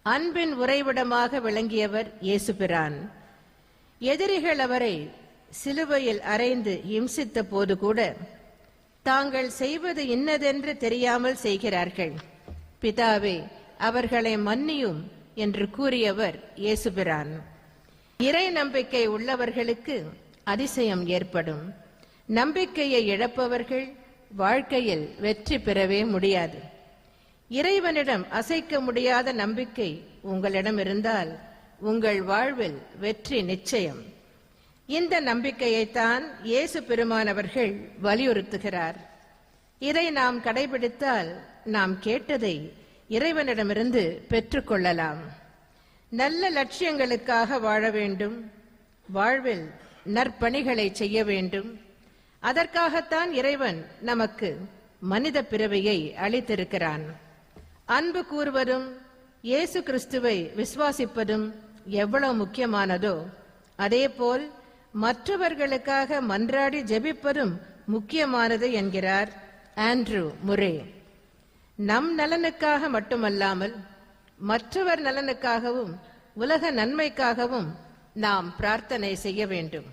அன்பின் உறைவிடமாக விளங்கியவர் இயேசுபிரான். எதிரிகள் அவரை சிலுவையில் அறைந்து இம்சித்த போது கூட தாங்கள் செய்வது இன்னதென்று தெரியாமல் செய்கிறார்கள், பிதாவே அவர்களை மன்னியும் என்று கூறியவர் இயேசுபிரான். இறை நம்பிக்கை உள்ளவர்களுக்கு அதிசயம் ஏற்படும். நம்பிக்கையை இழப்பவர்கள் வாழ்க்கையில் வெற்றி பெறவே முடியாது. இறைவனிடம் அசைக்க முடியாத நம்பிக்கை உங்களிடம் இருந்தால் உங்கள் வாழ்வில் வெற்றி நிச்சயம். இந்த நம்பிக்கையைத்தான் இயேசு பெருமானவர்கள் வலியுறுத்துகிறார். இதை நாம் கடைபிடித்தால் நாம் கேட்டதை இறைவனிடமிருந்து பெற்றுக்கொள்ளலாம். நல்ல லட்சியங்களுக்காக வாழ வேண்டும், வாழ்வில் நற்பணிகளை செய்ய வேண்டும். அதற்காகத்தான் இறைவன் நமக்கு மனித பிறவியை அளித்திருக்கிறான். அன்பு கூறுவதும் இயேசு கிறிஸ்துவை விசுவாசிப்பதும் எவ்வளவு முக்கியமானதோ அதேபோல் மற்றவர்களுக்காக மன்றாடி ஜெபிப்பதும் முக்கியமானது என்கிறார் ஆண்ட்ரூ முரே. நம் நலனுக்காக மட்டுமல்லாமல் மற்றவர் நலனுக்காகவும் உலக நன்மைக்காகவும் நாம் பிரார்த்தனை செய்ய வேண்டும்.